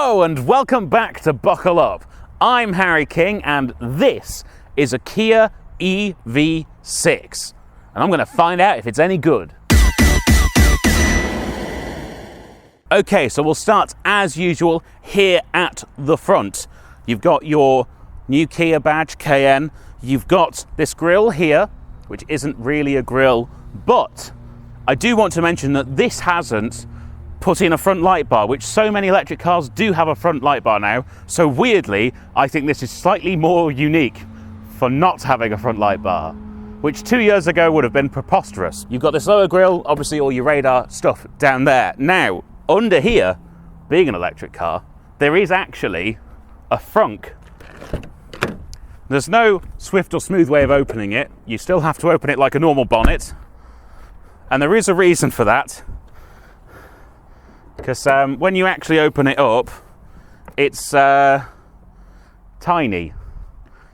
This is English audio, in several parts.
Hello and welcome back to Buckle Up. I'm Harry King and this is a Kia EV6 and I'm going to find out if it's any good. Okay, so we'll start as usual here at the front. You've got your new Kia badge, KN. You've got this grille here, which isn't really a grille, but I do want to mention that this hasn't put in a front light bar, which so many electric cars do have a front light bar now. So weirdly, I think this is slightly more unique for not having a front light bar, which 2 years ago would have been preposterous. You've got this lower grille, obviously all your radar stuff down there. Now, under here, being an electric car, there is actually a frunk. There's no swift or smooth way of opening it. You still have to open it like a normal bonnet. And there is a reason for that. Because when you actually open it up, it's tiny.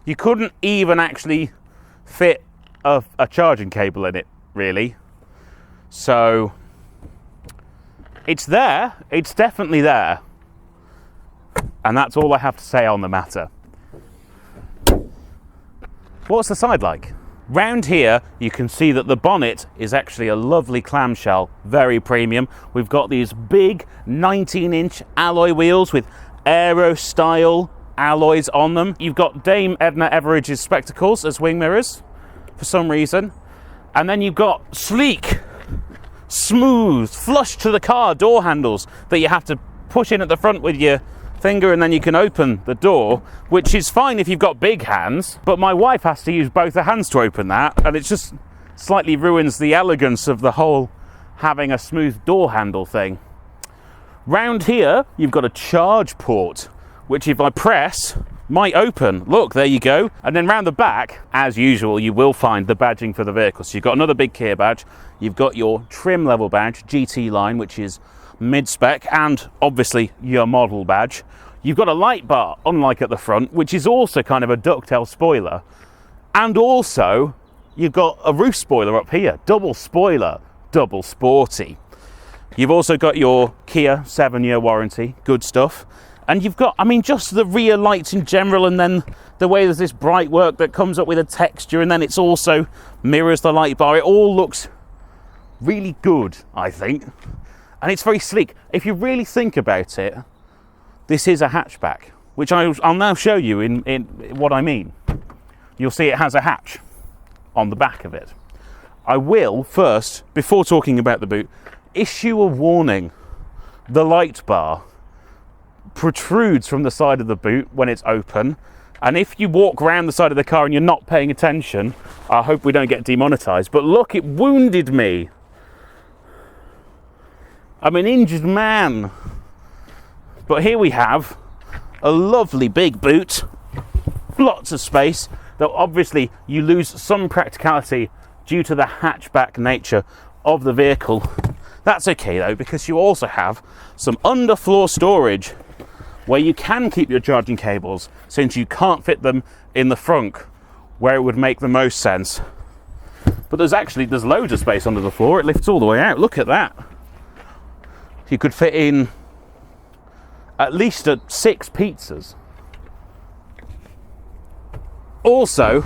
You couldn't even actually fit a charging cable in it, really. So it's there, it's definitely there. And that's all I have to say on the matter. What's the side like? Round here, you can see that the bonnet is actually a lovely clamshell, very premium. We've got these big 19-inch alloy wheels with aero-style alloys on them. You've got Dame Edna Everidge's spectacles as wing mirrors, for some reason. And then you've got sleek, smooth, flush to the car door handles that you have to push in at the front with your finger and then you can open the door, which is fine if you've got big hands, but my wife has to use both her hands to open that, and it just slightly ruins the elegance of the whole having a smooth door handle thing. Round here, you've got a charge port, which if I press, might open. Look, there you go. And then round the back, as usual, you will find the badging for the vehicle. So you've got another big Kia badge, you've got your trim level badge, GT line, which is mid-spec, and obviously your model badge. You've got a light bar, unlike at the front, which is also kind of a ducktail spoiler. And also, you've got a roof spoiler up here, double spoiler, double sporty. You've also got your Kia 7-year warranty, good stuff. And you've got, I mean, just the rear lights in general, and then the way there's this bright work that comes up with a texture, and then it's also mirrors the light bar. It all looks really good, I think. And it's very sleek. If you really think about it, this is a hatchback, which I'll now show you in what I mean. You'll see it has a hatch on the back of it. I will first, before talking about the boot, issue a warning. The light bar protrudes from the side of the boot when it's open, and if you walk around the side of the car and you're not paying attention, I hope we don't get demonetized, but look, it wounded me. I'm an injured man. But here we have a lovely big boot, lots of space, though obviously you lose some practicality due to the hatchback nature of the vehicle. That's okay though, because you also have some underfloor storage where you can keep your charging cables, since you can't fit them in the front where it would make the most sense. But there's loads of space under the floor. It lifts all the way out. Look at that. You could fit in at least 6 pizzas. Also,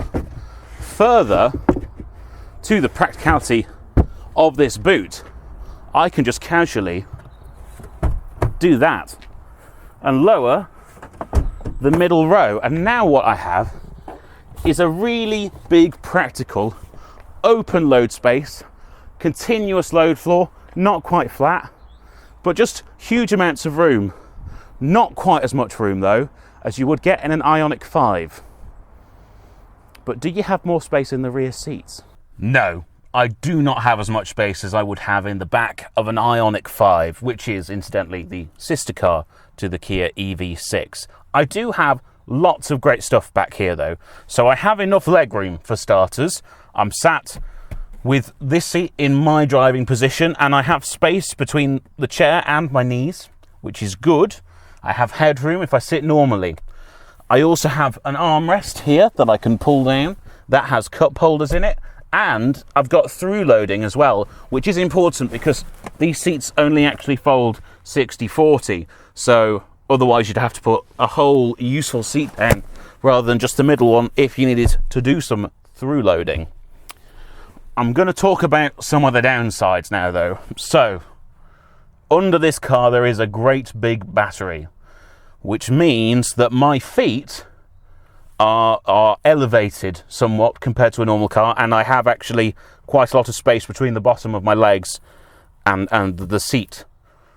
further to the practicality of this boot, I can just casually do that and lower the middle row. And now what I have is a really big, practical, open load space, continuous load floor, not quite flat, but just huge amounts of room. Not quite as much room though as you would get in an Ioniq 5. But do you have more space in the rear seats? No, I do not have as much space as I would have in the back of an Ioniq 5, which is incidentally the sister car to the Kia EV6. I do have lots of great stuff back here though, so I have enough legroom for starters. I'm sat with this seat in my driving position, and I have space between the chair and my knees, which is good. I have headroom if I sit normally. I also have an armrest here that I can pull down that has cup holders in it, and I've got through loading as well, which is important because these seats only actually fold 60-40. So Otherwise, you'd have to put a whole useful seat down rather than just the middle one if you needed to do some through loading. I'm going to talk about some of the downsides now, though. So, under this car, there is a great big battery, which means that my feet are elevated somewhat compared to a normal car, and I have actually quite a lot of space between the bottom of my legs and the seat,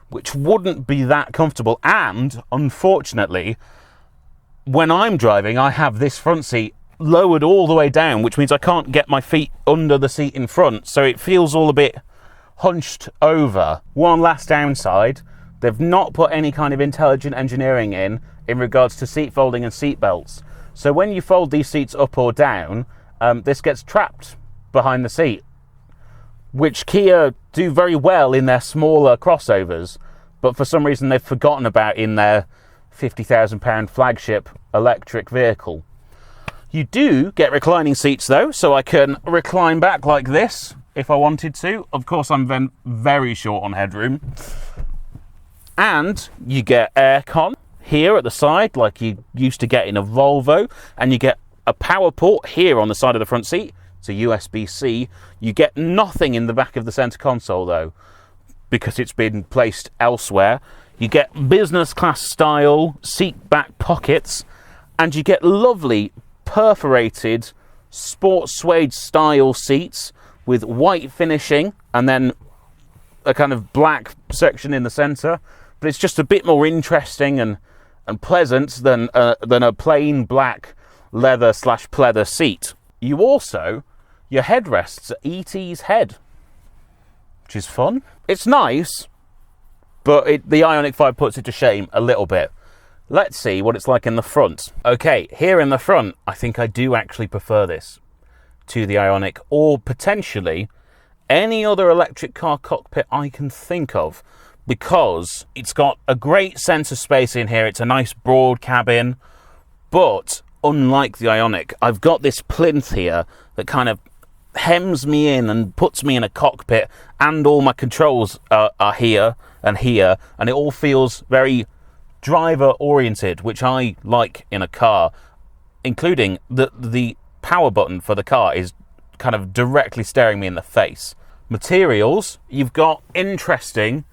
which wouldn't be that comfortable. And unfortunately, when I'm driving, I have this front seat lowered all the way down, which means I can't get my feet under the seat in front, so it feels all a bit hunched over. One last downside, they've not put any kind of intelligent engineering in regards to seat folding and seat belts. So when you fold these seats up or down, this gets trapped behind the seat, which Kia do very well in their smaller crossovers, but for some reason they've forgotten about in their £50,000 flagship electric vehicle. You do get reclining seats though, so I can recline back like this if I wanted to. Of course, I'm then very short on headroom. And you get aircon here at the side, like you used to get in a Volvo, and you get a power port here on the side of the front seat. It's a USB-C. You get nothing in the back of the center console though, because it's been placed elsewhere. You get business class style seat back pockets, and you get lovely perforated sports suede style seats with white finishing and then a kind of black section in the center. But it's just a bit more interesting and pleasant than a plain black leather / pleather seat. You also, your headrests are ET's head, which is fun. It's nice, but the Ioniq 5 puts it to shame a little bit. Let's see what it's like in the front. Okay, here in the front, I think I do actually prefer this to the Ioniq, or potentially any other electric car cockpit I can think of, because it's got a great sense of space in here. It's a nice broad cabin, but unlike the Ioniq, I've got this plinth here that kind of hems me in and puts me in a cockpit, and all my controls are here, and it all feels very driver oriented, which I like in a car, including the power button for the car is kind of directly staring me in the face. Materials, you've got interesting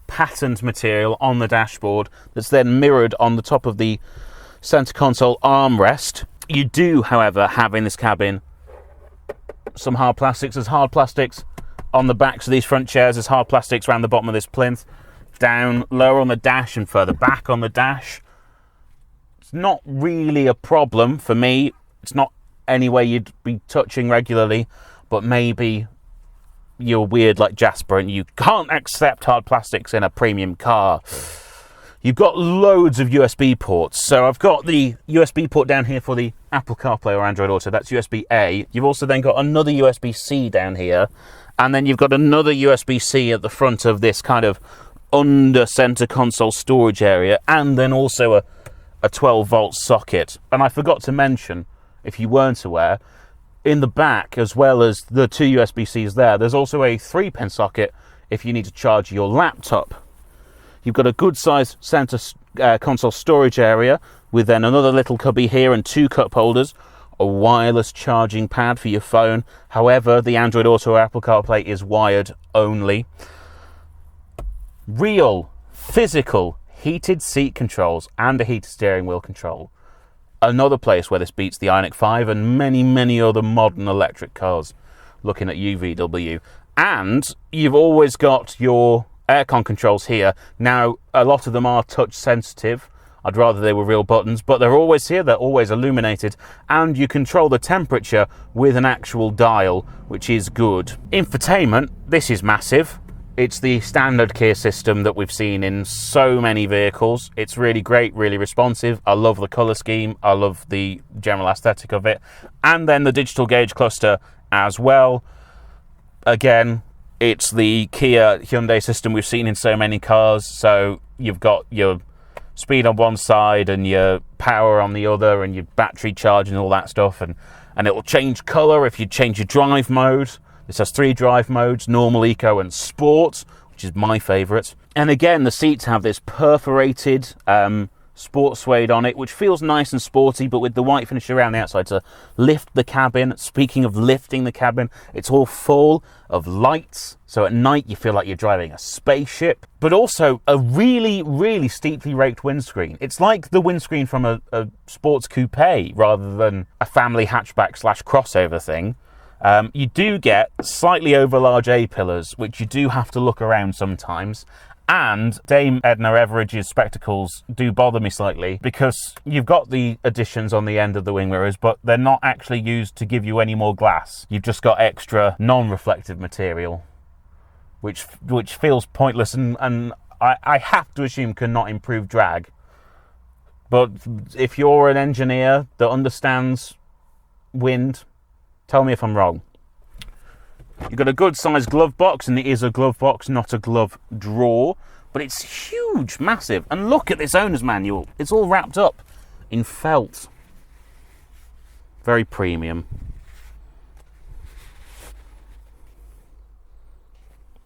patterned material on the dashboard that's then mirrored on the top of the center console armrest. You do, however, have in this cabin some hard plastics. There's hard plastics on the backs of these front chairs. There's hard plastics around the bottom of this plinth, down lower on the dash and further back on the dash. It's not really a problem for me. It's not anywhere you'd be touching regularly, but maybe you're weird like Jasper and you can't accept hard plastics in a premium car. You've got loads of USB ports. So I've got the USB port down here for the Apple CarPlay or Android Auto. That's USB-A. You've also then got another USB-C down here. And then you've got another USB-C at the front of this kind of under center console storage area. And then also a 12-volt socket. And I forgot to mention, if you weren't aware, in the back, as well as the two USB-Cs there's also a 3-pin socket if you need to charge your laptop. You've got a good sized center console storage area with then another little cubby here and 2 cup holders, a wireless charging pad for your phone. However, the Android Auto or Apple CarPlay is wired only. Real, physical, heated seat controls and a heated steering wheel control. Another place where this beats the Ioniq 5 and many, many other modern electric cars looking at UVW. And you've always got your aircon controls here. Now, a lot of them are touch sensitive. I'd rather they were real buttons, but they're always here. They're always illuminated, and you control the temperature with an actual dial, which is good. Infotainment, this is massive. It's the standard Kia system that we've seen in so many vehicles. It's really great, really responsive. I love the color scheme. I love the general aesthetic of it. And then the digital gauge cluster as well. Again, it's the Kia Hyundai system we've seen in so many cars. So you've got your speed on one side and your power on the other and your battery charge and all that stuff. And it will change color if you change your drive mode. This has 3 drive modes, normal, eco and sport, which is my favourite. And again, the seats have this perforated sports suede on it, which feels nice and sporty, but with the white finish around the outside to lift the cabin. Speaking of lifting the cabin, it's all full of lights, so at night you feel like you're driving a spaceship. But also a really, really steeply raked windscreen. It's like the windscreen from a sports coupe rather than a family hatchback / crossover thing. You do get slightly over large A-pillars, which you do have to look around sometimes. And Dame Edna Everidge's spectacles do bother me slightly because you've got the additions on the end of the wing mirrors, but they're not actually used to give you any more glass. You've just got extra non-reflective material, which feels pointless and I have to assume cannot improve drag. But if you're an engineer that understands wind, tell me if I'm wrong. You've got a good sized glove box, and it is a glove box, not a glove drawer, but it's huge, massive. And look at this owner's manual. It's all wrapped up in felt. Very premium.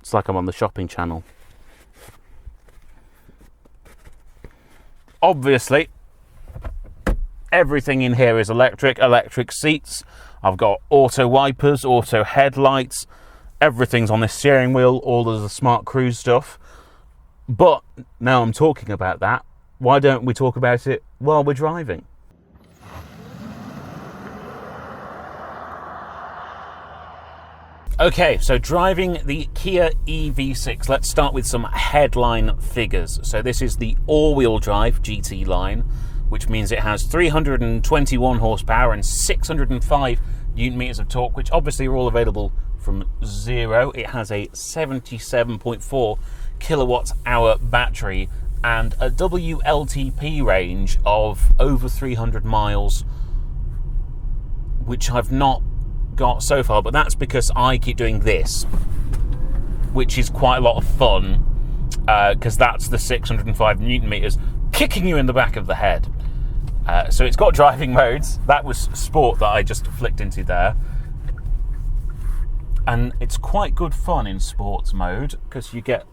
It's like I'm on the shopping channel. Obviously, everything in here is electric seats. I've got auto wipers, auto headlights, everything's on this steering wheel, all of the smart cruise stuff. But now I'm talking about that, why don't we talk about it while we're driving? Okay, so driving the Kia EV6, let's start with some headline figures. So this is the all-wheel drive GT line, which means it has 321 horsepower and 605 Newton meters of torque, which obviously are all available from zero. It has a 77.4 kilowatt hour battery and a WLTP range of over 300 miles, which I've not got so far, but that's because I keep doing this, which is quite a lot of fun, because that's the 605 Newton meters kicking you in the back of the head. So it's got driving modes. That was sport that I just flicked into there. And it's quite good fun in sports mode because you get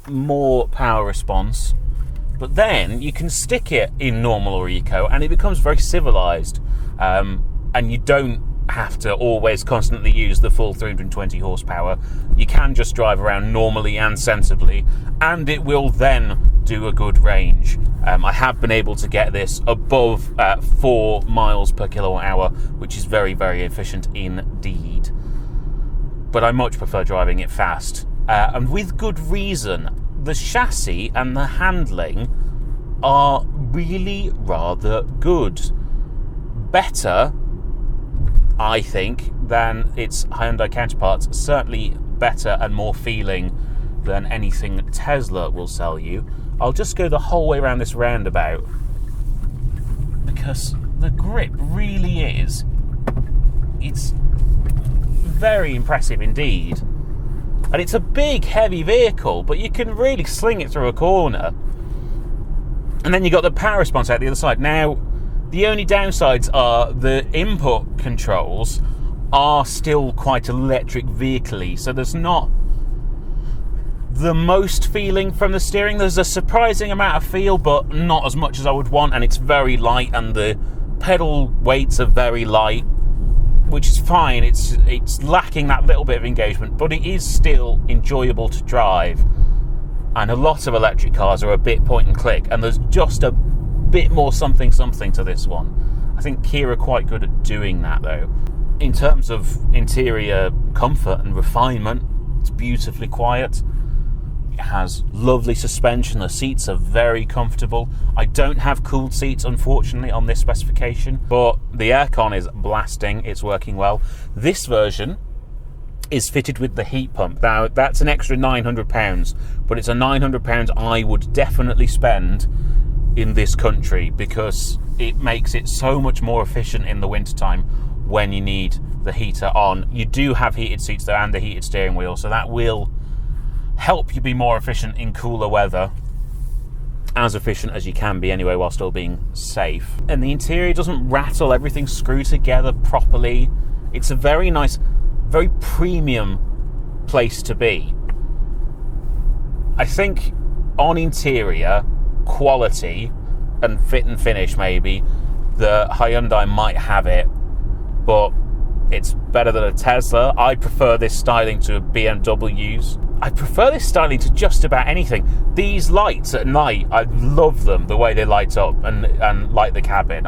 more power response. But then you can stick it in normal or eco and it becomes very civilized. And you don't have to always constantly use the full 320 horsepower. You can just drive around normally and sensibly, and it will then do a good range. I have been able to get this above 4 miles per kilowatt hour, which is very, very efficient indeed. But I much prefer driving it fast, and with good reason. The chassis and the handling are really rather good. Better, I think, than its Hyundai counterparts. Certainly better and more feeling than anything Tesla will sell you. I'll just go the whole way around this roundabout because the grip really is, it's very impressive indeed. And it's a big, heavy vehicle, but you can really sling it through a corner. And then you've got the power response out the other side. Now, the only downsides are the input controls are still quite electric vehicle-y, so there's not the most feeling from the steering. There's a surprising amount of feel, but not as much as I would want, and it's very light, and the pedal weights are very light, which is fine. It's lacking that little bit of engagement, but it is still enjoyable to drive. And a lot of electric cars are a bit point and click, and there's just a bit more something to this one. I think Kia are quite good at doing that though. In terms of interior comfort and refinement, it's beautifully quiet. It has lovely suspension. The seats are very comfortable. I don't have cooled seats, unfortunately, on this specification, but the aircon is blasting. It's working well. This version is fitted with the heat pump. Now, that's an extra £900, but it's a £900 I would definitely spend in this country because it makes it so much more efficient in the wintertime when you need the heater on. You do have heated seats though and a heated steering wheel, so that will help you be more efficient in cooler weather, as efficient as you can be anyway while still being safe. And the interior doesn't rattle, everything's screwed together properly. It's a very nice, very premium place to be. I think on interior, quality and fit and finish maybe, the Hyundai might have it, but it's better than a Tesla. I prefer this styling to BMWs. I prefer this styling to just about anything. These lights at night, I love them, the way they light up and light the cabin.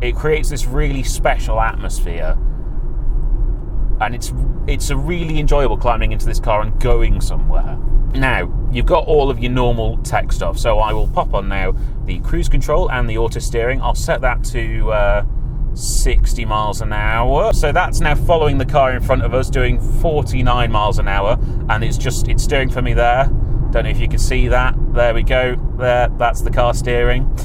It creates this really special atmosphere. And it's a really enjoyable climbing into this car and going somewhere. Now, you've got all of your normal tech stuff, so I will pop on now the cruise control and the auto steering. I'll set that to 60 miles an hour. So that's now following the car in front of us, doing 49 miles an hour, and it's steering for me there. Don't know if you can see that. There we go. There, that's the car steering.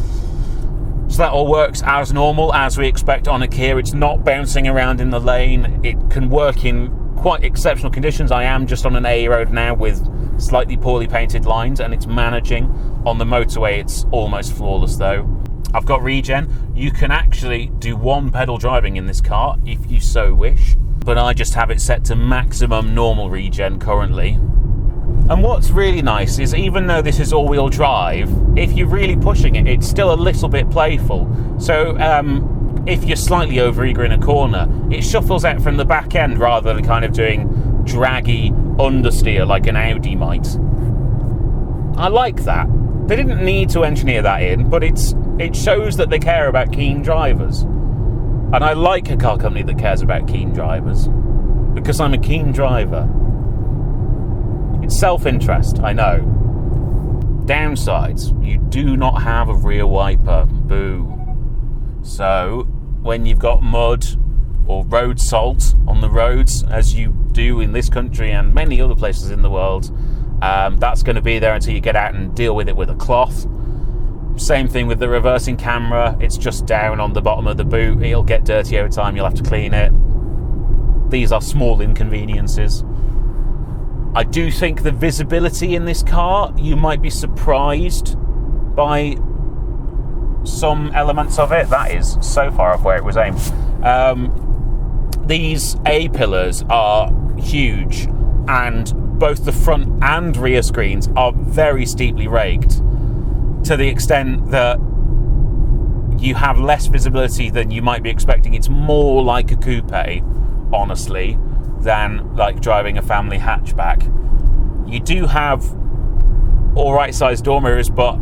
So that all works as normal, as we expect on a Kia. It's not bouncing around in the lane. It can work in quite exceptional conditions. I am just on an A road now with slightly poorly painted lines, and it's managing. On the motorway, it's almost flawless though. I've got regen. You can actually do one pedal driving in this car if you so wish, but I just have it set to maximum normal regen currently. And what's really nice is, even though this is all-wheel drive, if you're really pushing it, it's still a little bit playful. So if you're slightly overeager in a corner, it shuffles out from the back end rather than kind of doing draggy understeer like an Audi might. I like that. They didn't need to engineer that in, but it shows that they care about keen drivers. And I like a car company that cares about keen drivers, because I'm a keen driver. It's self-interest, I know. Downsides, you do not have a rear wiper. Boo. So, when you've got mud or road salt on the roads, as you do in this country and many other places in the world, that's going to be there until you get out and deal with it with a cloth. Same thing with the reversing camera. It's just down on the bottom of the boot. It'll get dirty over time. You'll have to clean it. These are small inconveniences. I do think the visibility in this car, you might be surprised by some elements of it. That is so far off where it was aimed. These A-pillars are huge, and both the front and rear screens are very steeply raked, to the extent that you have less visibility than you might be expecting. It's more like a coupe, honestly, than like driving a family hatchback. You do have alright sized door mirrors, but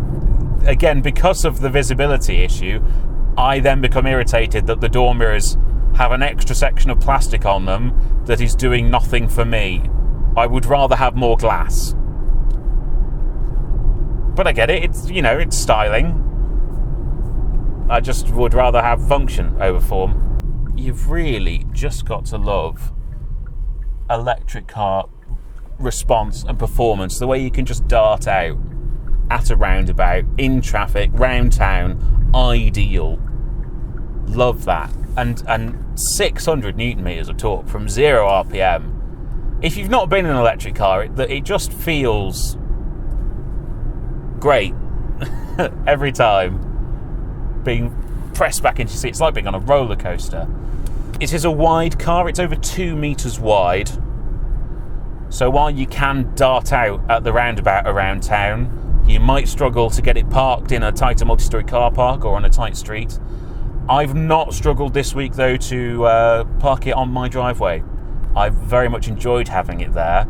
again, because of the visibility issue, I then become irritated that the door mirrors have an extra section of plastic on them that is doing nothing for me. I would rather have more glass. But I get it, it's styling. I just would rather have function over form. You've really just got to love electric car response and performance, the way you can just dart out at a roundabout, in traffic, round town, ideal. Love that. And 600 newton meters of torque from 0 RPM. If you've not been in an electric car, it just feels great every time. Being pressed back into your seat, it's like being on a roller coaster. It is a wide car. It's over 2 meters wide. So while you can dart out at the roundabout around town, you might struggle to get it parked in a tighter multi-storey car park or on a tight street. I've not struggled this week, though, to park it on my driveway. I've very much enjoyed having it there.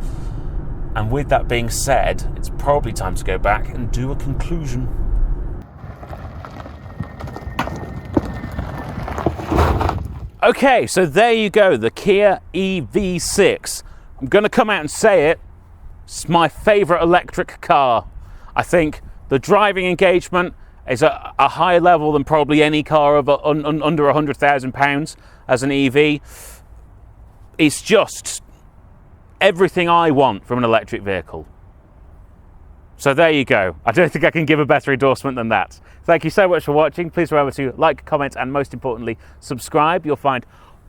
And with that being said, it's probably time to go back and do a conclusion. Okay, so there you go, the Kia EV6. I'm going to come out and say it. It's my favourite electric car. I think the driving engagement is at a higher level than probably any car of under £100,000 as an EV. It's just everything I want from an electric vehicle. So there you go. I don't think I can give a better endorsement than that. Thank you so much for watching. Please remember to like, comment, and most importantly, subscribe. You'll find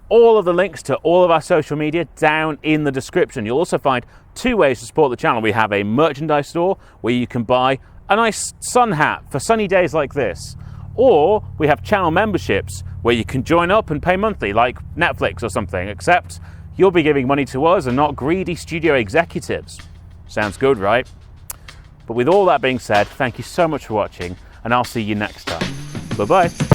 all of the links to all of our social media down in the description. You'll also find 2 ways to support the channel. We have a merchandise store where you can buy a nice sun hat for sunny days like this. Or we have channel memberships where you can join up and pay monthly, like Netflix or something, except you'll be giving money to us and not greedy studio executives. Sounds good, right? But with all that being said, thank you so much for watching, and I'll see you next time. Bye-bye.